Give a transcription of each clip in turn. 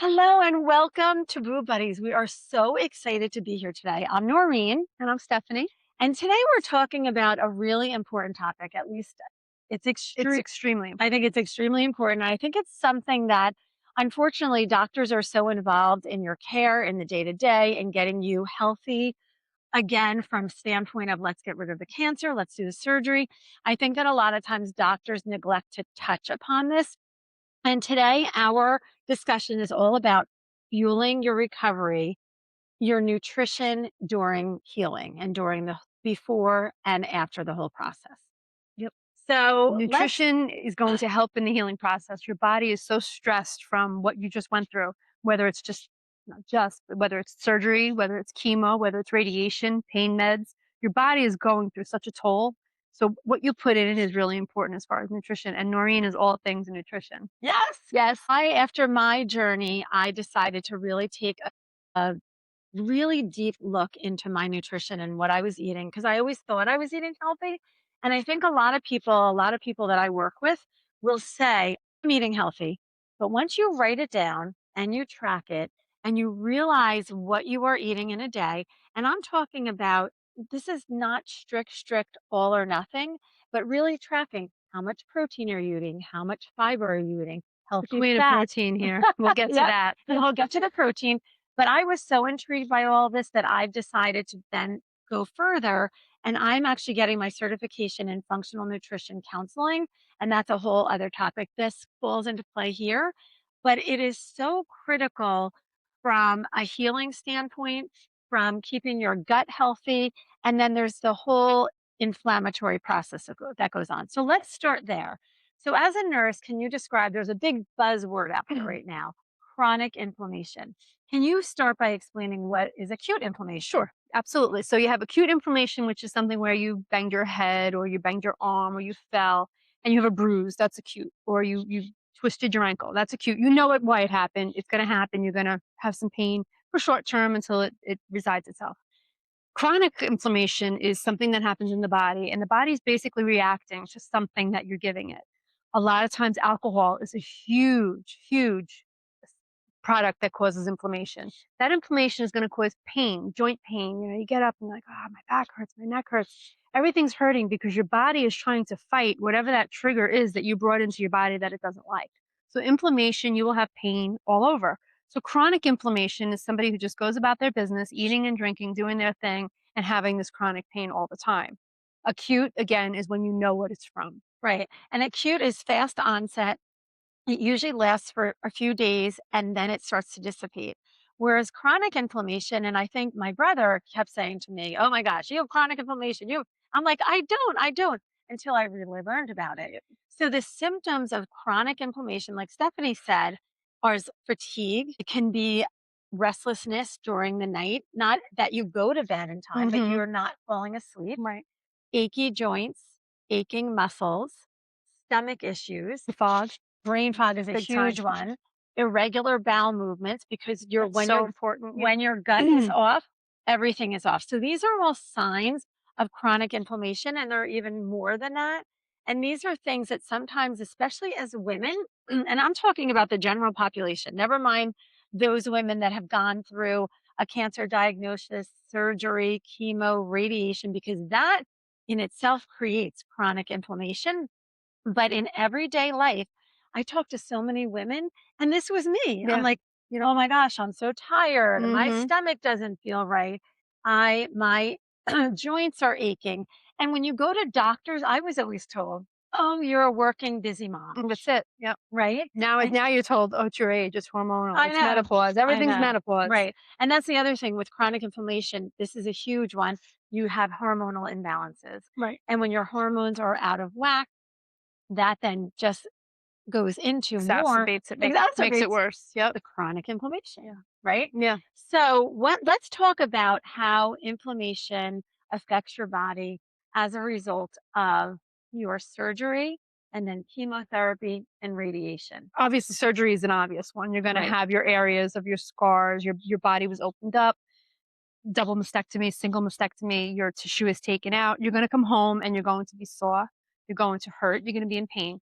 Hello and welcome to Brew Buddies. We are so excited to be here today. I'm Noreen, And I'm Stephanie. and today we're talking about a really important topic. At least it's It's extreme. extremely I think it's extremely important. I think it's something that unfortunately doctors are so involved in your care in the day to day and getting you healthy again from standpoint of let's get rid of the cancer, let's do the surgery. I think that a lot of times doctors neglect to touch upon this, and today, our discussion is all about fueling your recovery, your nutrition during healing and during the before and after the whole process. Yep. So let's, Nutrition is going to help in the healing process. Your body is so stressed from what you just went through, whether it's just not just, but whether it's surgery, whether it's chemo, whether it's radiation, pain meds. Your body is going through such a toll. So what you put in is really important as far as nutrition. And Noreen is all things nutrition. yes, Yes. after my journey, I decided to really take a really deep look into my nutrition and what I was eating because I always thought I was eating healthy. And I think a lot of people that I work with will say, I'm eating healthy. But once you write it down and you track it and you realize what you are eating in a day, and I'm talking about this is not strict all or nothing, but really tracking how much protein are you eating, how much fiber are you eating, The healthy queen of fats. protein here. We'll get to Yep. that. And I'll get to the protein. But I was so intrigued by all this that I've decided to then go further. And I'm actually getting my certification in functional nutrition counseling. And that's a whole other topic. This falls into play here. But it is so critical from a healing standpoint, from keeping your gut healthy. And then there's the whole inflammatory process that goes on. So let's start there. So, as a nurse, can you describe? There's a big buzzword out there right now, chronic inflammation. Can you start by explaining what is acute inflammation? Sure, absolutely. So you have acute inflammation, which is something where you banged your head or you banged your arm or you fell and you have a bruise, that's acute. Or you twisted your ankle, that's acute. You know why it happened. It's going to happen. You're going to have some pain for short term until it resides itself. Chronic inflammation is something that happens in the body, and the body is basically reacting to something that you're giving it. A lot of times, alcohol is a huge product that causes inflammation. That inflammation is going to cause pain, joint pain. You get up and you're like, oh, my back hurts, my neck hurts. Everything's hurting because your body is trying to fight whatever that trigger is that you brought into your body that it doesn't like. So, inflammation, you will have pain all over. So, chronic inflammation is somebody who just goes about their business, eating and drinking, doing their thing, and having this chronic pain all the time. Acute, again, is when you know what it's from. Right. And acute is fast onset. It usually lasts for a few days and then it starts to dissipate. Whereas chronic inflammation, and I think my brother kept saying to me, oh my gosh, you have chronic inflammation. I'm like, I don't, until I really learned about it. So the symptoms of chronic inflammation, like Stephanie said, are fatigue. It can be restlessness during the night, not that you go to bed in time, but Hmm. you're not falling asleep, Right. achy joints, aching muscles, stomach issues, The fog, brain fog is a big time. huge one. Irregular bowel movements because That's so important. when your gut is off, everything is off. So these are all signs of chronic inflammation, and there are even more than that. And these are things that sometimes, especially as women, and I'm talking about the general population, never mind those women that have gone through a cancer diagnosis, surgery, chemo, radiation, because that in itself creates chronic inflammation. But in everyday life, I talk to so many women, and this was me. I'm Yeah. like, oh my gosh, I'm so tired. My Hmm. stomach doesn't feel right. My joints are aching. And when you go to doctors, I was always told, oh, you're a working busy mom, That's it. Yep. right? And Now you're told, "Oh, it's your age, it's hormonal, I it's know, menopause, I everything's know, menopause." right. And that's the other thing with chronic inflammation. This is a huge one. You have hormonal imbalances. Right. And when your hormones are out of whack, that then just goes into more Exacerbates it, makes it exacerbates worse. Yep. the chronic inflammation, Yeah. right? Yeah. So, let's talk about how inflammation affects your body as a result of your surgery and then chemotherapy and radiation. Obviously, surgery is an obvious one. You're gonna Right. have your areas of your scars, your body was opened up, double mastectomy, single mastectomy, your tissue is taken out. You're gonna come home and you're going to be sore, you're going to hurt, you're gonna be in pain.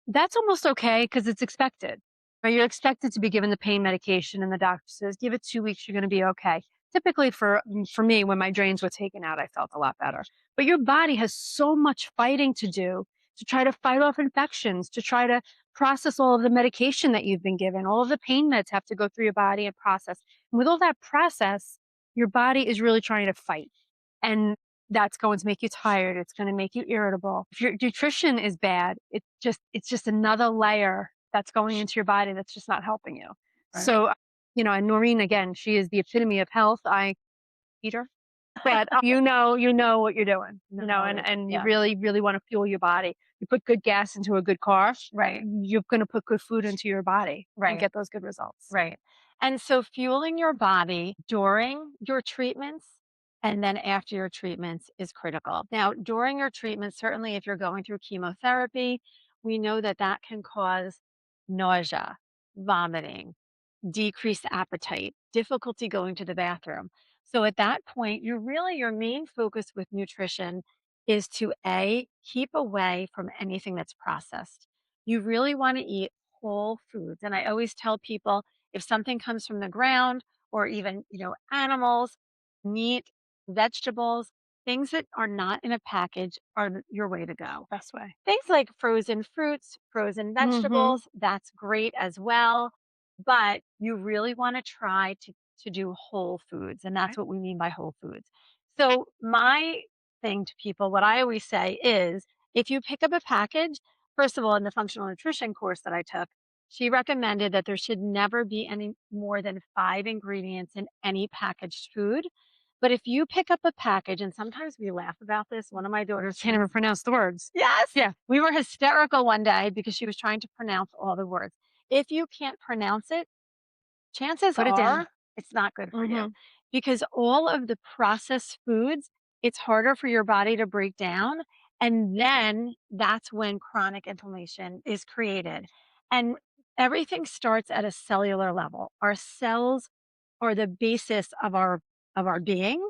That's almost okay because it's expected. Right, you're expected to be given the pain medication, and the doctor says, "Give it 2 weeks, you're gonna be okay." Typically, for me, when my drains were taken out, I felt a lot better. But your body has so much fighting to do to try to fight off infections, to try to process all of the medication that you've been given. All of the pain meds have to go through your body and process. And with all that process, your body is really trying to fight. And that's going to make you tired. It's going to make you irritable. If your nutrition is bad, it's just another layer that's going into your body that's just not helping you. Right. So, and Noreen again, she is the epitome of health. I eat her, but you know what you're doing. No, And you yeah, really, really want to fuel your body. You put good gas into a good car, right, you're going to put good food into your body and right, get those good results. right. And so fueling your body during your treatments and then after your treatments is critical. Now, during your treatment, certainly if you're going through chemotherapy, we know that that can cause nausea, vomiting, decreased appetite, difficulty going to the bathroom. So at that point, your main focus with nutrition is to A, keep away from anything that's processed. You really want to eat whole foods. And I always tell people if something comes from the ground or even, animals, meat, vegetables, things that are not in a package are your way to go. Best way. Things like frozen fruits, frozen Mm-hmm. vegetables, that's great as well, but you really wanna try to do whole foods, and that's Right. what we mean by whole foods. So, my thing to people, what I always say is, if you pick up a package first of all, in the functional nutrition course that I took, she recommended that there should never be any more than 5 ingredients in any packaged food, but if you pick up a package and sometimes we laugh about this, one of my daughters Can't even pronounce the words. Yes. Yeah. We were hysterical one day because she was trying to pronounce all the words. If you can't pronounce it, chances Put it down. are it's not good for you Mm-hmm. because all of the processed foods, it's harder for your body to break down. And then that's when chronic inflammation is created. And everything starts at a cellular level. Our cells are the basis of our being.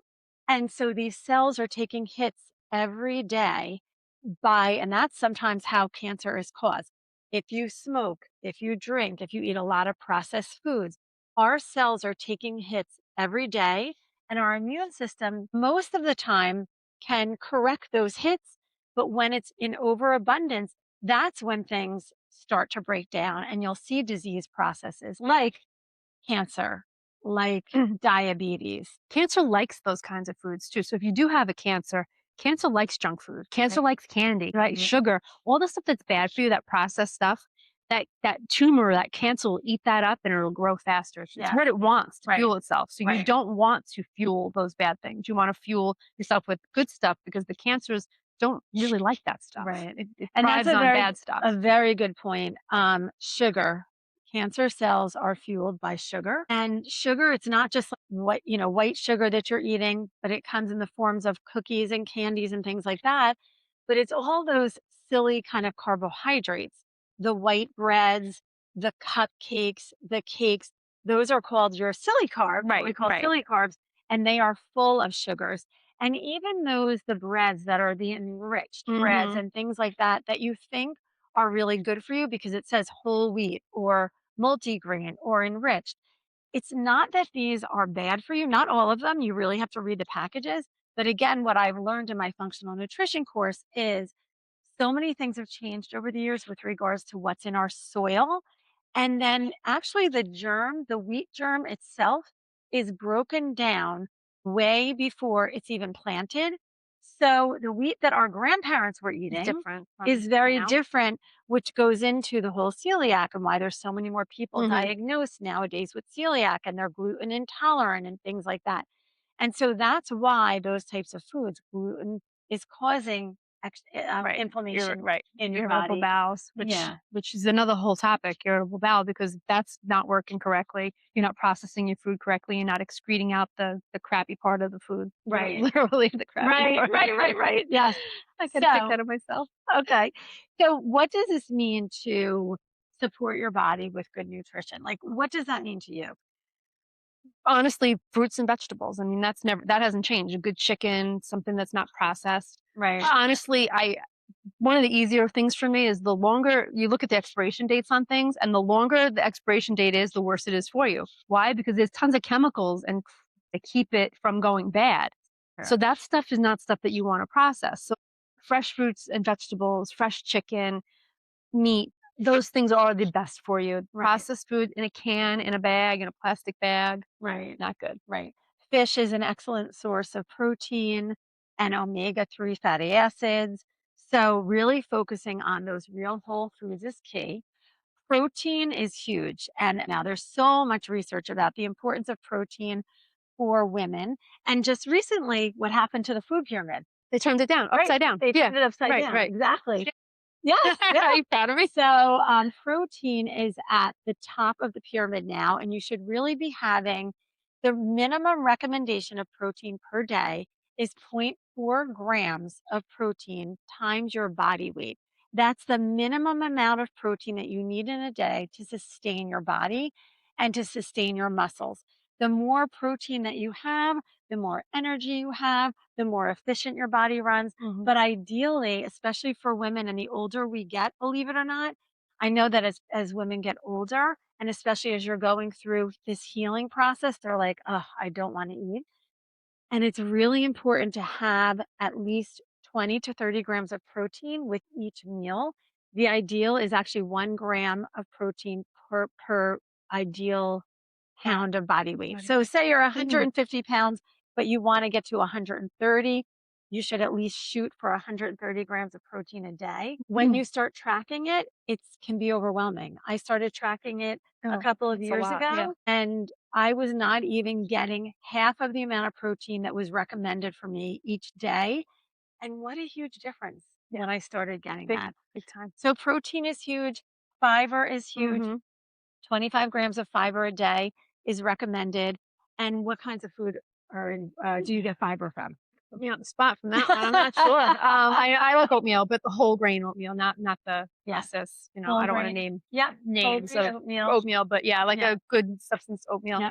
And so these cells are taking hits every day and that's sometimes how cancer is caused. If you smoke, if you drink, if you eat a lot of processed foods, our cells are taking hits every day, and our immune system, most of the time, can correct those hits. But when it's in overabundance, that's when things start to break down, and you'll see disease processes like cancer, like diabetes. Cancer likes those kinds of foods too. So if you do have a cancer, cancer likes junk food. Cancer Right, likes candy, right? right. Sugar, all the stuff that's bad for you, that processed stuff, that tumor, that cancer will eat that up and it'll grow faster. It's Yeah, what it wants to right, fuel itself. So you right, don't want to fuel those bad things. You want to fuel yourself with good stuff because the cancers don't really like that stuff. right. It And that's thrives on bad stuff. a very good point. Sugar. Cancer cells are fueled by sugar. And sugar, it's not just like white sugar that you're eating, but it comes in the forms of cookies and candies and things like that. But it's all those silly kind of carbohydrates, the white breads, the cupcakes, the cakes. Those are called your silly carbs, what we Right, call right. silly carbs, and they are full of sugars. And even the breads that are the enriched breads Hmm. and things like that, that you think are really good for you because it says whole wheat or multigrain or enriched. It's not that these are bad for you, not all of them. You really have to read the packages. But again, what I've learned in my functional nutrition course is so many things have changed over the years with regards to what's in our soil. And then actually the wheat germ itself is broken down way before it's even planted. So the wheat that our grandparents were It's eating different is from very now. different, which goes into the whole celiac and why there's so many more people Hmm. diagnosed nowadays with celiac and they're gluten intolerant and things like that. And so that's why those types of foods, gluten is causing Right. You're inflammation right. in your Irritable body. bowels, which Yeah. which is another whole topic, irritable bowel, because that's not working correctly. You're not processing your food correctly. You're not excreting out the crappy part of the food. Right. Literally the crappy Right, part. right, right, right. Yes. I get a kick So, out of myself. okay. So what does this mean to support your body with good nutrition? Like, what does that mean to you? Honestly, fruits and vegetables. I mean, that hasn't changed. A good chicken, something that's not processed. Right. Honestly, I one of the easier things for me is the longer you look at the expiration dates on things, and the longer the expiration date is, the worse it is for you. Why? Because there's tons of chemicals and to keep it from going bad. So Sure. that stuff is not stuff that you want to process. So fresh fruits and vegetables, fresh chicken, meat, those things are the best for you. Right. Processed food in a can, in a bag, in a plastic bag, Right. not good. Right. Fish is an excellent source of protein and omega-3 fatty acids. So, really focusing on those real whole foods is key. Protein is huge. And now there's so much research about the importance of protein for women. And just recently, what happened to the food pyramid? They turned it down, Right. upside down. They Yeah, turned it upside right, down. right. Exactly. Yes. Yeah. Are you proud of me? So, protein is at the top of the pyramid now, and you should really be having the minimum recommendation of protein per day is zero point 0.4 grams of protein times your body weight. That's the minimum amount of protein that you need in a day to sustain your body and to sustain your muscles. The more protein that you have, the more energy you have, the more efficient your body runs. Mhm. But ideally, especially for women and the older we get, believe it or not, I know that as women get older, and especially as you're going through this healing process, they're like, oh, I don't want to eat. And it's really important to have at least 20 to 30 grams of protein with each meal. The ideal is actually 1 gram of protein per ideal Wow. pound of body weight. Body So weight. say you're Mhm. 150 pounds, but you want to get to 130, you should at least shoot for 130 grams of protein a day. When Mm. you start tracking it, it can be overwhelming. I started tracking it a Oh, couple of that's a years lot, yeah. ago, and I was not even getting half of the amount of protein that was recommended for me each day. And what a huge difference Yeah, when I started getting big, that. big time. So, protein is huge, fiber is huge. Mhm. 25 grams of fiber a day is recommended. And what kinds of food do you get fiber from? Put me on the spot from that one, I'm not sure. I like oatmeal, but the whole grain oatmeal, not the Yes, processed, whole I don't wanna grain. name Yep, whole names grain of oatmeal. oatmeal, but yeah, like Yeah, a good substance oatmeal. yeah.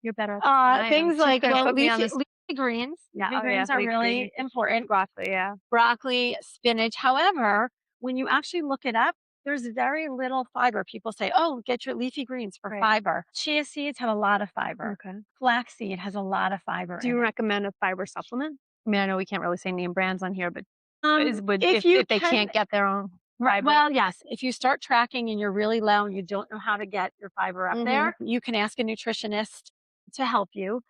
You're better at this than I am. Things like, well, Put me on this. leafy greens. Yeah, Leafy oh yeah, greens are leafy green, really important. broccoli, yeah. Broccoli, spinach. However, when you actually look it up, there's very little fiber. People say, oh, get your leafy greens for Right, fiber. Chia seeds have a lot of fiber. okay. Flaxseed has a lot of fiber Do in you it. recommend a fiber supplement? I mean, I know we can't really say name brands on here, but is would If you if they can, can't get their own right, fiber. well, yes, if you start tracking and you're really low and you don't know how to get your fiber up Mhm. there, you can ask a nutritionist to help you.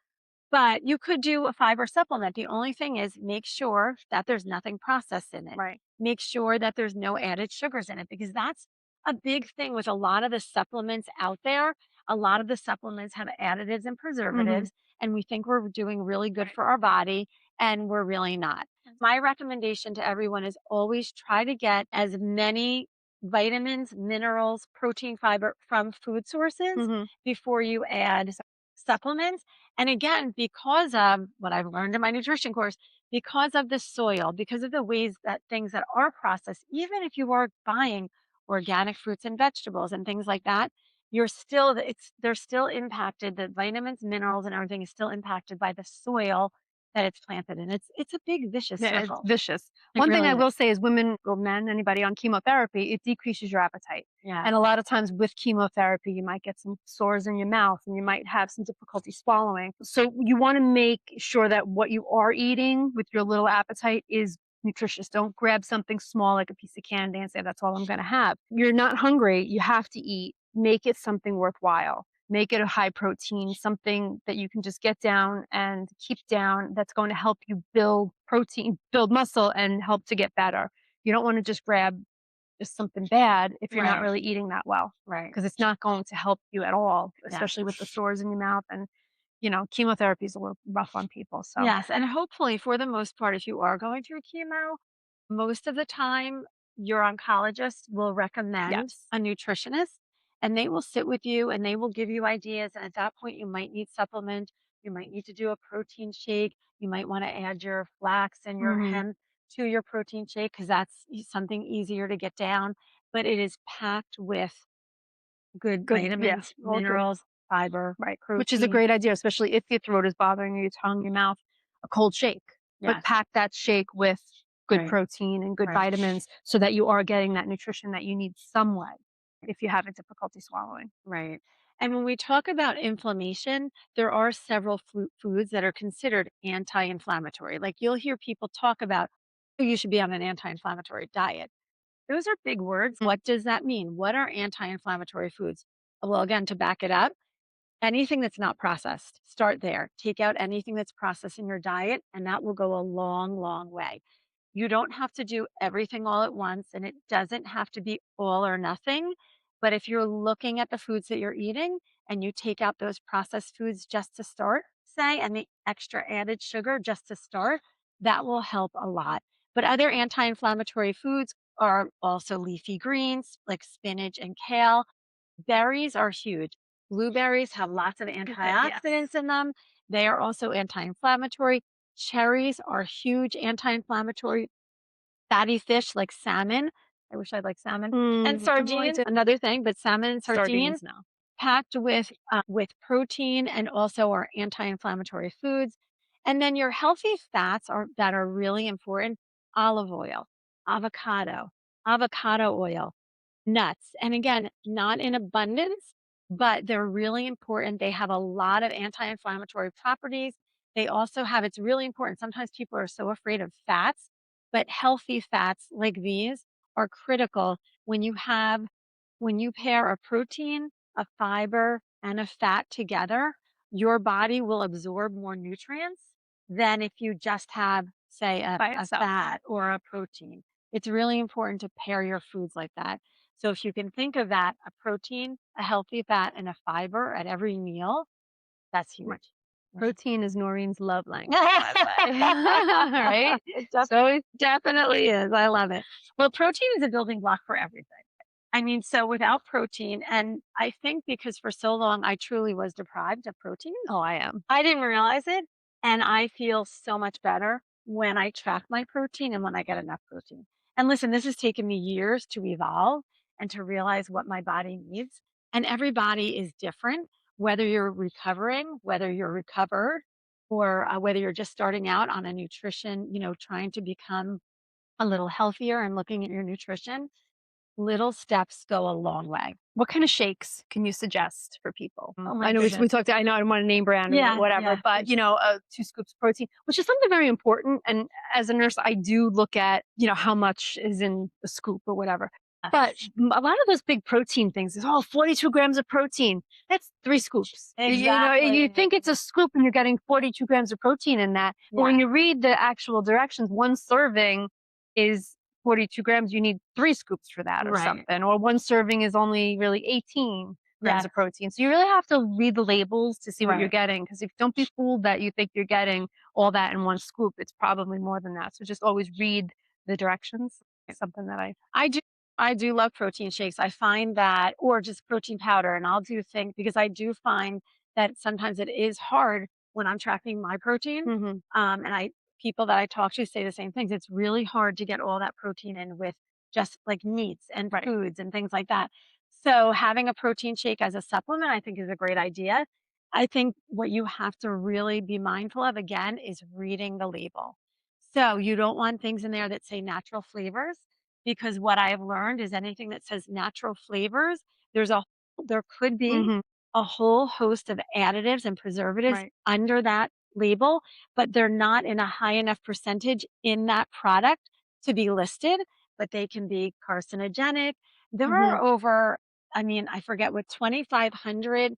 But you could do a fiber supplement. The only thing is make sure that there's nothing processed in it. Right. Make sure that there's no added sugars in it because that's a big thing with a lot of the supplements out there. A lot of the supplements have additives and Mhm. preservatives, and we think we're doing really good Right. for our body, and we're really not. My recommendation to everyone is always try to get as many vitamins, minerals, protein, fiber from food sources Mhm. before you add supplements. And again, because of what I've learned in my nutrition course, because of the soil, because of the ways that things that are processed, even if you are buying organic fruits and vegetables and things like that, you're still they're still impacted. The vitamins, minerals, and everything is still impacted by the soil that it's planted in. It's a big vicious Yeah, it's circle. vicious. It One thing really I is. will say is women or men, anybody on chemotherapy, it decreases your appetite. Yeah. And a lot of times with chemotherapy, you might get some sores in your mouth and you might have some difficulty swallowing. So you want to make sure that what you are eating with your little appetite is nutritious. Don't grab something small like a piece of candy and say, that's all I'm going to have. You're not hungry. You have to eat. Make it something worthwhile. Make it a high protein, something that you can just get down and keep down that's going to help you build protein, build muscle, and help to get better. You don't want to just grab just something bad if you're not Right. really eating that well, Right. because it's not going to help you at all, Yes. especially with the sores in your mouth. And, chemotherapy is a little rough on people. So, Yes, and hopefully, for the most part, if you are going through chemo, most of the time your oncologist will recommend yes. a nutritionist and they will sit with you and they will give you ideas. And at that point, you might need supplement. You might need to do a protein shake. You might want to add your flax and your Hmm. hemp to your protein shake because that's something easier to get down. But it is packed with good Good. Yeah. vitamins, All good. minerals, fiber, Right, which is a protein. great idea, especially if your throat is bothering you, your tongue, your mouth, a cold shake. But Yes. pack that shake with good Right. protein and good Right. vitamins so that you are getting that nutrition that you need some way if you have a difficulty swallowing. Right. And when we talk about inflammation, there are several foods that are considered anti inflammatory. Like you'll hear people talk about, oh, you should be on an anti inflammatory diet. Those are big words. Mm. What does that mean? What are anti inflammatory foods? Well, again, to back it up, anything that's not processed, start there. Take out anything that's processed in your diet, and that will go a long, long way. You don't have to do everything all at once, and it doesn't have to be all or nothing. But if you're looking at the foods that you're eating and you take out those processed foods just to start, say, and the extra added sugar just to start, that will help a lot. But other anti inflammatory foods are also leafy greens like spinach and kale. Berries are huge. Blueberries have lots of Okay, yes. antioxidants in them. They are also anti inflammatory. Cherries are huge anti inflammatory. Fatty fish like salmon. I wish I'd like salmon. And Oh, I sardines, did another thing, but salmon and sardines sardines now. packed with protein and also are anti-inflammatory foods. And then your healthy fats are that are really important: olive oil, avocado, avocado oil, nuts. And again, not in abundance, but they're really important. They have a lot of anti-inflammatory properties. They also have, it's really important. Sometimes people are so afraid of fats, but healthy fats like these are critical when you pair a protein, a fiber, and a fat together, your body will absorb more nutrients than if you just have, say, By a itself. fat or a protein. It's really important to pair your foods like that. So if you can think of that, a protein, a healthy fat, and a fiber at every meal, that's Right. huge. Right. Protein is Noreen's love language, by the way. Right? It So definitely is. I love it. Well, protein is a building block for everything. I mean, so without protein, and I think because for so long I truly was deprived of protein, oh, I am. I didn't realize it. And I feel so much better when I track my protein and when I get enough protein. And listen, this has taken me years to evolve and to realize what my body needs. And every body is different, whether you're recovering, whether you're recovered, or whether you're just starting out on a nutrition, trying to become a little healthier and looking at your nutrition. Little steps go a long way. What kind of shakes can you suggest for people? Oh my I know goodness. we talked. I know I don't want to name brand or Yeah, whatever, yeah. but 2 scoops of protein, which is something very important. And as a nurse, I do look at how much is in a scoop or whatever. But Yes. a lot of those big protein things is 42 grams of protein. That's 3 scoops. You Exactly. think it's a scoop and you're getting 42 grams of protein in that, but Yeah, when you read the actual directions, one serving is 42 grams, you need 3 scoops for that or right. something. Or one serving is only really 18 grams Yes, of protein. So you really have to read the labels to see what you're right. getting. Because if don't be fooled that you think you're getting all that in one scoop, it's probably more than that. So just always read the directions. Something that I I do I do love protein shakes. I find that, or just protein powder, and I'll do things because I do find that sometimes it is hard when I'm tracking my protein. hmm And I people that I talk to say the same things. It's really hard to get all that protein in with just like meats and right. foods and things like that. So having a protein shake as a supplement, I think is a great idea. I think what you have to really be mindful of again is reading the label. So you don't want things in there that say natural flavors because what I have learned is anything that says natural flavors, there's a there could be hmm a whole host of additives and preservatives Right. under that label, but they're not in a high enough percentage in that product to be listed, but they can be carcinogenic. There hmm are over, I mean, I forget what 2,500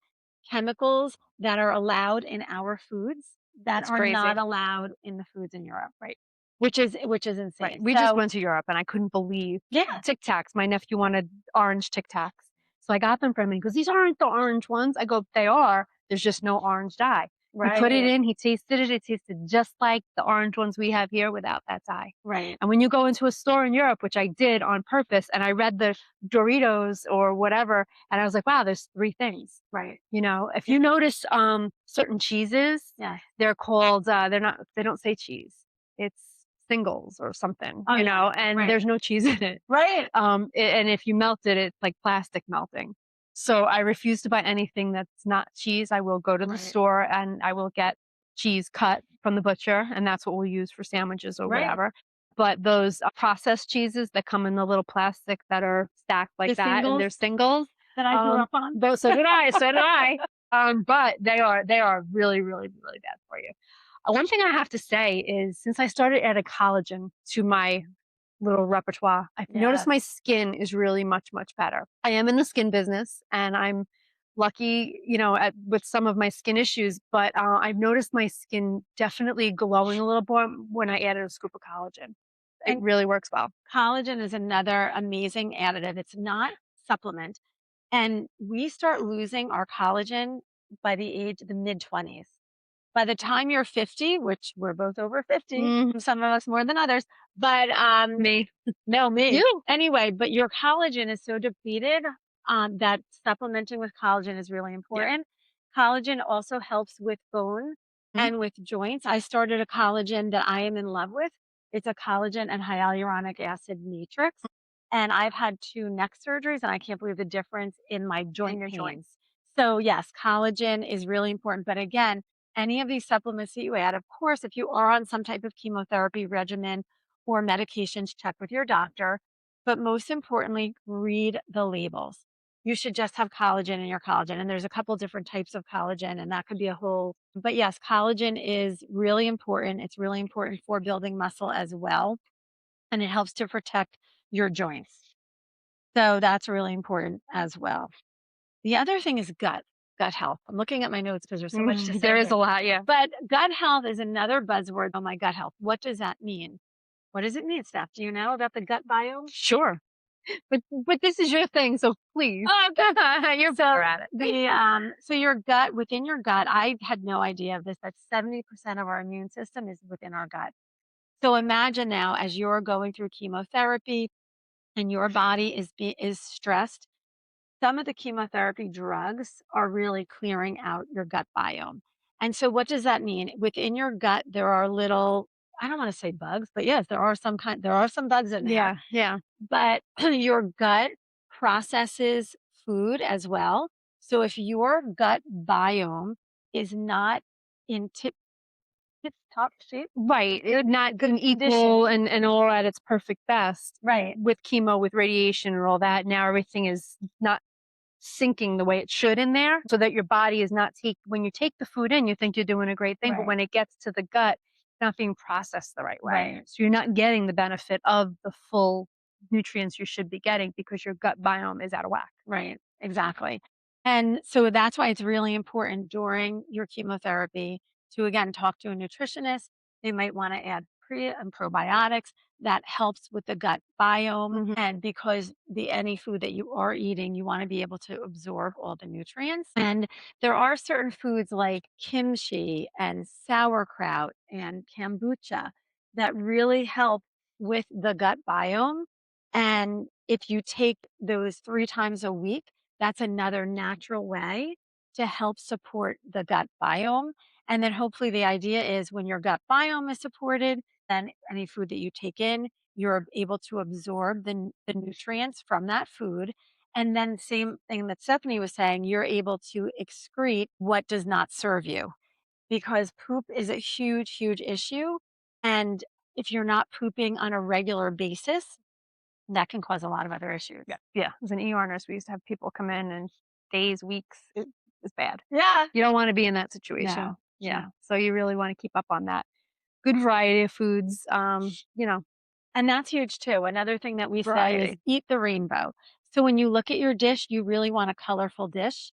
chemicals that are allowed in our foods that That's are not crazy. allowed in the foods in Europe, Right. which is Right. insane. We just So, went to Europe and I couldn't believe yeah, Tic Tacs. My nephew wanted orange Tic Tacs. So I got them for him and he goes, "These aren't the orange ones." I go, "They are. There's just no orange dye." He put it right, in, he tasted it. It tasted just like the orange ones we have here without that dye. right, And when you go into a store in Europe, which I did on purpose, and I read the Doritos or whatever, and I was like, wow, there's 3 things. right. If Yeah, you notice certain cheeses, yes. they're called they don't say cheese. It's singles or something, Oh, yeah, and right, there's no cheese in it. right, And if you melt it, it's like plastic melting. So I refuse to buy anything that's not cheese. I will go to the right, store and I will get cheese cut from the butcher, and that's what we'll use for sandwiches or right. whatever. but those processed cheeses that come in the little plastic that are stacked like The that, and singles they're singles. that I grew up on. Those, so did I. So did I. But they are really, really, really bad for you. One thing I have to say is, since I started adding collagen to my little repertoire, I've noticed Yes. my skin is really much, much better. I am in the skin business, and I'm lucky, with some of my skin issues, but I've noticed my skin definitely glowing a little more when I added a scoop of collagen. It And really works well. collagen is another amazing additive. It's not supplement. And we start losing our collagen by the mid-20s. By the time you're 50, which we're both over 50, Mhm. some of us more than others, but Me. no, me. You. Anyway, but your collagen is so depleted that supplementing with collagen is really Yeah. important. Collagen also helps with bone Mhm. and with joints. I started a collagen that I am in love with. It's a collagen and hyaluronic acid matrix. And I've had two neck surgeries, and I can't believe the difference in my And joint your pains. joints. So, yes, collagen is really important. But again, any of these supplements that you add, of course, if you are on some type of chemotherapy regimen or medications, check with your doctor. But most importantly, read the labels. You should just have collagen in your collagen. And there's a couple different types of collagen, and that could be a whole. But yes, collagen is really important. It's really important for building muscle as well. And it helps to protect your joints. So that's really important as well. The other thing is gut health. I'm looking at my notes because there's so much to There say is here. a lot, yeah. But gut health is another buzzword. Oh, my gut health. What does that mean? What does it mean, Steph? Do you know about the gut biome? Sure. But this is your thing, so please. Oh, okay. You're So better at it. so your gut, within your gut, I had no idea of this, that 70% of our immune system is within our gut. So imagine now, as you're going through chemotherapy and your body is stressed, some of the chemotherapy drugs are really clearing out your gut biome. And so what does that mean? Within your gut, there are little, I don't want to say bugs, but yes, there are some bugs in there. Yeah, yeah. But your gut processes food as well. So if your gut biome is not in tip top shape, Right. Not good an condition, equal and all at its perfect best right? with chemo, with radiation and all that. Now everything is not sinking the way it should in there, so that your body is not when you take the food in, you think you're doing a great thing, but Right. when it gets to the gut, it's not being processed the right way. Right. So you're not getting the benefit of the full nutrients you should be getting because your gut biome is out of whack. Right, exactly. And so that's why it's really important during your chemotherapy to again talk to a nutritionist. They might want to add pre and probiotics that helps with the gut biome. Mhm. And because the any food that you are eating, you want to be able to absorb all the nutrients. And there are certain foods like kimchi and sauerkraut and kombucha that really help with the gut biome, and if you take those 3 times a week, that's another natural way to help support the gut biome. And then hopefully the idea is when your gut biome is supported, then any food that you take in, you're able to absorb the nutrients from that food. And then same thing that Stephanie was saying, you're able to excrete what does not serve you, because poop is a huge, huge issue. And if you're not pooping on a regular basis, that can cause a lot of other issues. Yeah, yeah. As an ER nurse, we used to have people come in and days, weeks. It was bad. Yeah. You don't want to be in that situation. No, Yeah. no. So you really want to keep up on that. Good variety of foods. And that's huge too. Another thing that we say is Variety. eat the rainbow. So when you look at your dish, you really want a colorful dish.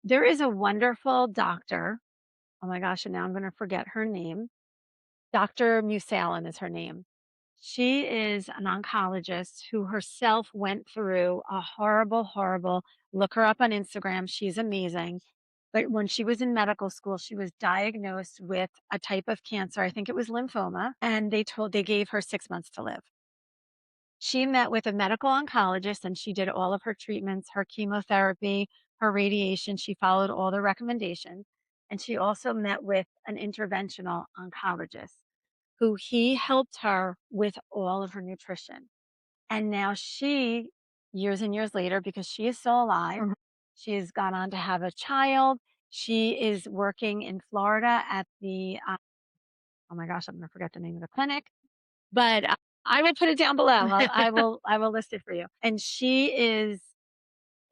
There is a wonderful doctor. Oh my gosh, and now I'm going to forget her name. Dr. Musalin is her name. She is an oncologist who herself went through a horrible, horrible, look her up on Instagram. She's amazing. But when she was in medical school, she was diagnosed with a type of cancer. I think it was lymphoma. And they gave her 6 months to live. She met with a medical oncologist and she did all of her treatments, her chemotherapy, her radiation. She followed all the recommendations. And she also met with an interventional oncologist who he helped her with all of her nutrition. And now she, years and years later, because she is still alive, Mhm. she has gone on to have a child. She is working in Florida at the, oh my gosh, I'm going to forget the name of the clinic, but I will put it down below. I will list it for you. And she is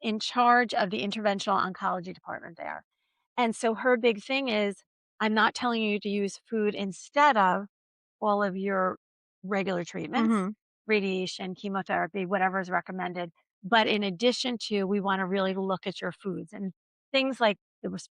in charge of the interventional oncology department there. And so her big thing is, I'm not telling you to use food instead of all of your regular treatments, Mhm. radiation, chemotherapy, whatever is recommended. But in addition to, we want to really look at your foods and things like there was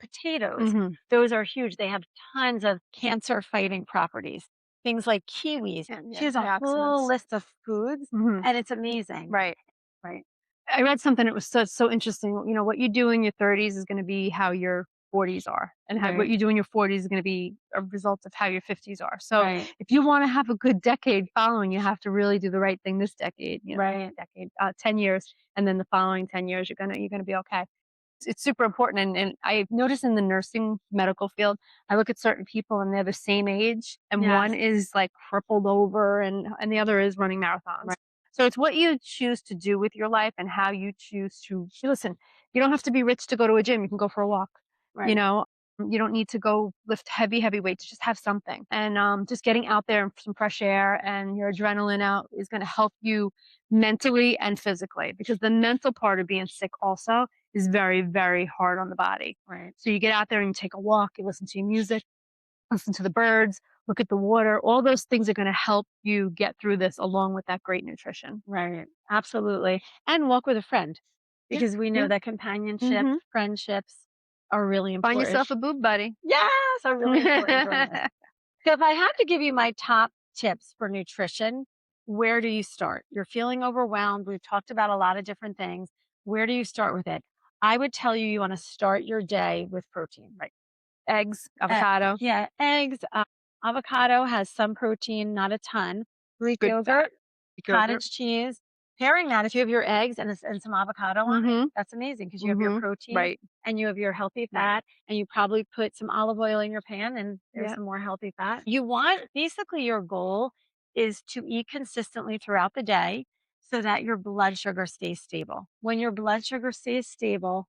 potatoes. Mhm. Those are huge. They have tons of cancer fighting properties. Things like kiwis. And She has a whole antioxidants. list of foods Mhm. and it's amazing. Right. Right. I read something that was so interesting. You know, what you do in your 30s is gonna be how your 40s are, and how what Right. you do in your 40s is gonna be a result of how your 50s are. So, Right. if you wanna have a good decade following, you have to really do the right thing this decade, 10 years, and then the following 10 years, you're gonna be okay. It's super important, and I've noticed in the nursing medical field, I look at certain people and they're the same age, and one Yes. is like crippled over, and the other is running marathons. Right. So it's what you choose to do with your life and how you choose to listen. You don't have to be rich to go to a gym. You can go for a walk. You Right. know, you don't need to go lift heavy weights. Just have something, and just getting out there and some fresh air and your adrenaline out is going to help you mentally and physically, because the mental part of being sick also is very hard on the body. Right. So you get out there and you take a walk, you listen to your music, listen to the birds, look at the water. All those things are going to help you get through this along with that great nutrition. Right. Absolutely. And walk with a friend Yeah. because we know Yeah. that companionship, Mhm. friendships are really Find important. yourself a boob buddy. Yes, are really important during this. So if I had to give you my top tips for nutrition, where do you start? You're feeling overwhelmed. We've talked about a lot of different things. Where do you start with it? I would tell you want to start your day with protein. Right. Eggs, Uh, avocado, yeah, eggs, avocado has some protein, not a ton. Greek good fat, yogurt, yogurt. cottage cheese. Pairing that, if you have your eggs and some avocado on it, Mhm. that's amazing because you have your Mhm. protein Right. and you have your healthy Right. fat, and you probably put some olive oil in your pan, and there's Yeah. some more healthy fat. You want basically your goal is to eat consistently throughout the day so that your blood sugar stays stable. When your blood sugar stays stable,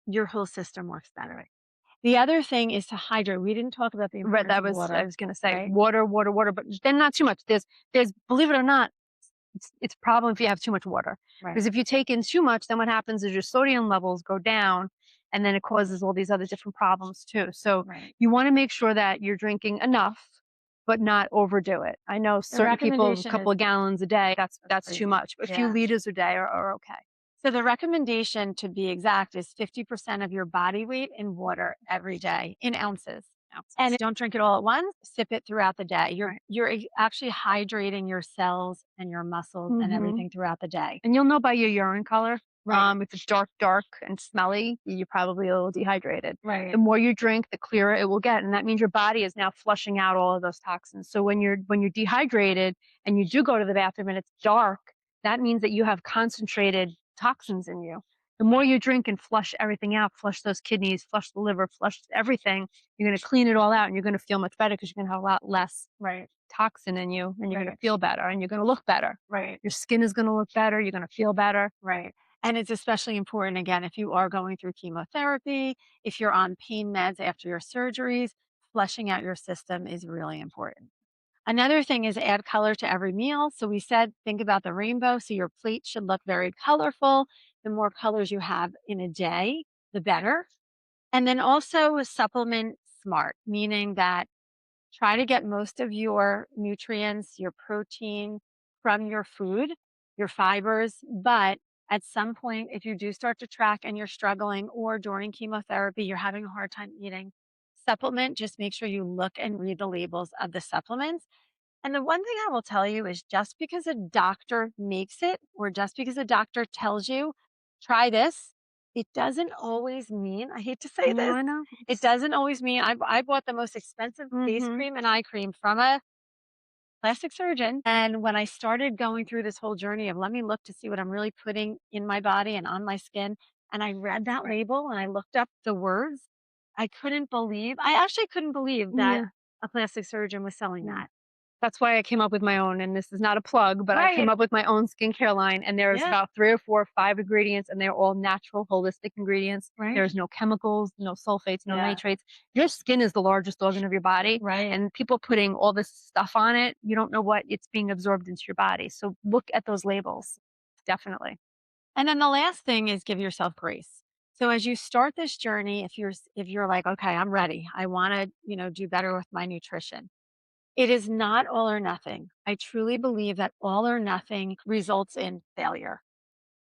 your whole system works better. The other thing is to hydrate. We didn't talk about the Right, importance that of was I water, was gonna say right? water, but then not too much. There's believe it or not, it's a problem if you have too much water. Right. Because if you take in too much, then what happens is your sodium levels go down, and then it causes all these other different problems too. So Right. you wanna make sure that you're drinking enough, but not overdo it. I know The certain people, a recommendation couple is of gallons a day, that's that's too crazy. much, but a few Yeah. liters a day are okay. So the recommendation to be exact is 50% of your body weight in water every day in ounces. And Ounces. don't drink it all at once, sip it throughout the day. You're Right. you're actually hydrating your cells and your muscles and Mhm. everything throughout the day. And you'll know by your urine color. Right. If it's dark and smelly, you're probably a little dehydrated. The Right. more you drink, the clearer it will get, and that means your body is now flushing out all of those toxins. So when you're dehydrated and you do go to the bathroom and it's dark, that means that you have concentrated toxins in you. The more you drink and flush everything out, flush those kidneys, flush the liver, flush everything, you're going to clean it all out, and you're going to feel much better because you're going to have a lot less Right. toxin in you, and you're going to Right. feel better, and you're going to look better. Right. Your skin is going to look better. You're going to feel better. Right. And it's especially important, again, if you are going through chemotherapy, if you're on pain meds after your surgeries, flushing out your system is really important. Another thing is add color to every meal. So we said, think about the rainbow. So your plate should look very colorful. The more colors you have in a day, the better. And then also supplement smart, meaning that try to get most of your nutrients, your protein from your food, your fibers. But at some point, if you do start to track and you're struggling, or during chemotherapy, you're having a hard time eating, supplement, just make sure you look and read the labels of the supplements. And the one thing I will tell you is just because a doctor makes it, or just because a doctor tells you, try this, it doesn't always mean, I hate to say No, this, I know. it doesn't always mean I bought the most expensive face Mhm. cream and eye cream from a plastic surgeon. And when I started going through this whole journey of let me look to see what I'm really putting in my body and on my skin, and I read that Right. label and I looked up the words, I actually couldn't believe that Yeah. a plastic surgeon was selling Yeah. that. That's why I came up with my own, and this is not a plug, but I came Right. up with my own skincare line, and there's Yeah. about 3 or 4 or 5 ingredients, and they're all natural, holistic ingredients. Right. There's no chemicals, no sulfates, no Yeah. nitrates. Your skin is the largest organ of your body, Right. and people putting all this stuff on it, you don't know what it's being absorbed into your body. So look at those labels. Definitely. And then the last thing is give yourself grace. So as you start this journey, if you're like, okay, I'm ready. I want to, do better with my nutrition. It is not all or nothing. I truly believe that all or nothing results in failure.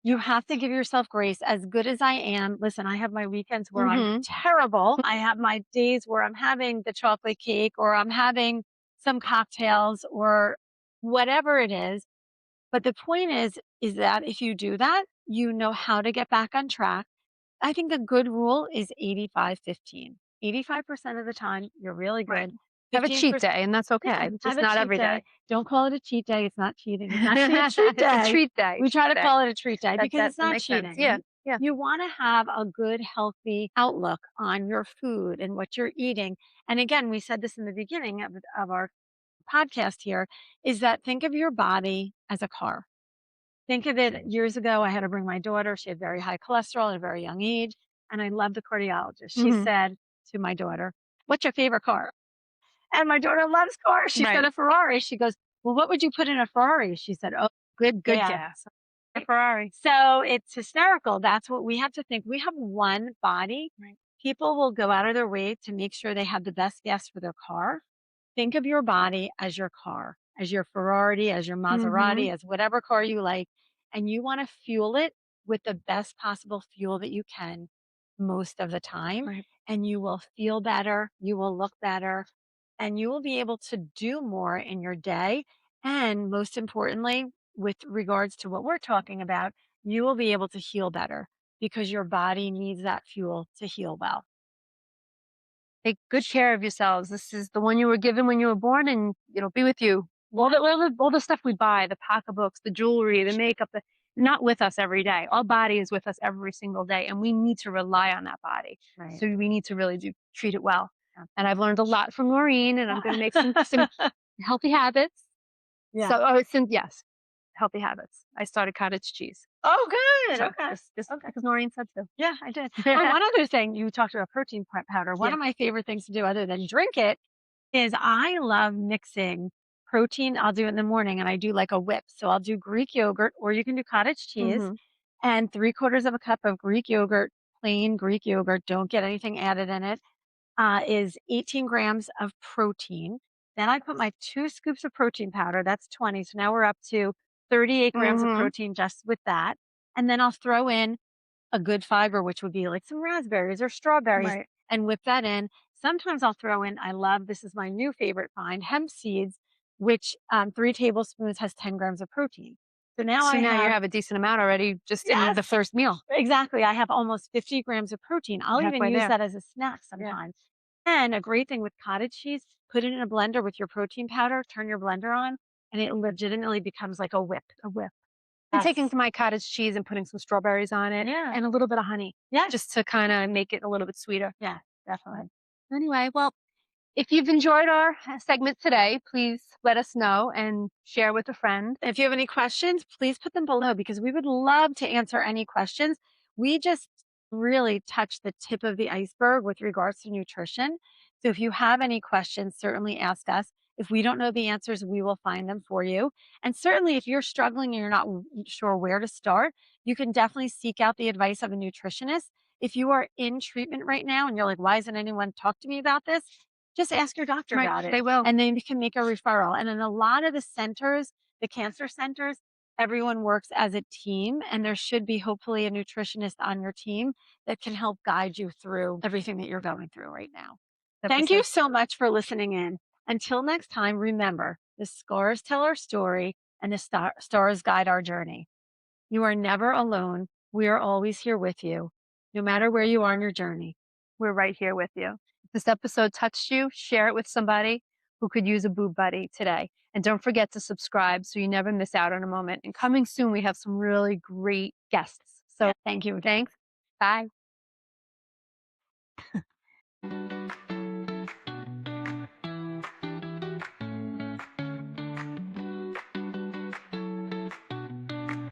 You have to give yourself grace. As good as I am, listen, I have my weekends where I'm Mhm. terrible. I have my days where I'm having the chocolate cake or I'm having some cocktails or whatever it is. But the point is that if you do that, you know how to get back on track. I think a good rule is 85-15. 85% of the time, you're really Right. good. Have a cheat 15%, day, and that's yeah, okay, have just a not cheat every day. day. Don't call it a cheat day. It's not cheating. It's actually a treat It's a day. treat day, We try treat to day. call it a treat day That because that it's that not makes sense. cheating. Yeah, yeah. You want to have a good, healthy outlook on your food and what you're eating. And again, we said this in the beginning of our podcast here is that think of your body as a car. Think of it years ago, I had to bring my daughter. She had very high cholesterol at a very young age. And I loved the cardiologist. She Mhm. said to my daughter, "What's your favorite car?" And my daughter loves cars. She said Right. a Ferrari. She goes, "Well, what would you put in a Ferrari?" She said, "Oh, Good gas." gas. A Right? Ferrari. So it's hysterical. That's what we have to think. We have one body. Right. People will go out of their way to make sure they have the best gas for their car. Think of your body as your car, as your Ferrari, as your Mhm. Maserati, as whatever car you like, and you want to fuel it with the best possible fuel that you can most of the time. Right. And you will feel better, you will look better, and you will be able to do more in your day. And most importantly, with regards to what we're talking about, you will be able to heal better because your body needs that fuel to heal well. Take good care of yourselves. This is the one you were given when you were born, and it'll be with you. Yeah. All the stuff we buy, the pocketbooks, the jewelry, the makeup, not with us every day. Our body is with us every single day, and we need to rely on that body. Right. So we need to really treat it well. And I've learned a lot from Noreen, and I'm going to make some healthy habits. Yeah. So, oh, since yes, healthy habits. I started cottage cheese. Oh, good. So Okay. just Okay. because Noreen said so. Yeah, I did. Oh, one other thing you talked about protein powder. One Yeah. of my favorite things to do other than drink it is I love mixing protein. I'll do it in the morning and I do like a whip. So I'll do Greek yogurt or you can do cottage cheese Hmm. and 3/4 of a cup of Greek yogurt, plain Greek yogurt. Don't get anything added in it. Is 18 grams of protein. Then I put my 2 scoops of protein powder. That's 20. So now we're up to 38 grams of Hmm. protein just with that. And then I'll throw in a good fiber, which would be like some raspberries or strawberries, Right. and whip that in. Sometimes I'll throw in, I love, this is my new favorite find, hemp seeds, which 3 tablespoons has 10 grams of protein. So now So I now you have, have a decent amount already just in yes, the first meal. exactly. I have almost 50 grams of protein. I'll even Halfway use there. that as a snack Yeah. sometimes. And a great thing with cottage cheese, put it in a blender with your protein powder, turn your blender on, and it legitimately becomes like a whip. A whip. And taking Yes. my cottage cheese and putting some strawberries on it Yeah. and a little bit of honey Yes. just to kind of make it a little bit sweeter. Yeah, But definitely. anyway, well, if you've enjoyed our segment today, please let us know and share with a friend. If you have any questions, please put them below because we would love to answer any questions. We just really touched the tip of the iceberg with regards to nutrition. So if you have any questions, certainly ask us. If we don't know the answers, we will find them for you. And certainly, if you're struggling and you're not sure where to start, you can definitely seek out the advice of a nutritionist. If you are in treatment right now and you're like, why hasn't anyone talked to me about this? Just ask your doctor Right. about it They will. and then you can make a referral. And in a lot of the centers, the cancer centers, everyone works as a team, and there should be hopefully a nutritionist on your team that can help guide you through everything that you're going through right now. Thank you 100%. so much for listening in. Until next time, remember the scars tell our story and the stars guide our journey. You are never alone. We are always here with you, no matter where you are in your journey. We're right here with you. If this episode touched you, share it with somebody who could use a boob buddy today. And don't forget to subscribe so you never miss out on a moment. And coming soon, we have some really great guests. So Yeah, thank you again. thanks. Bye.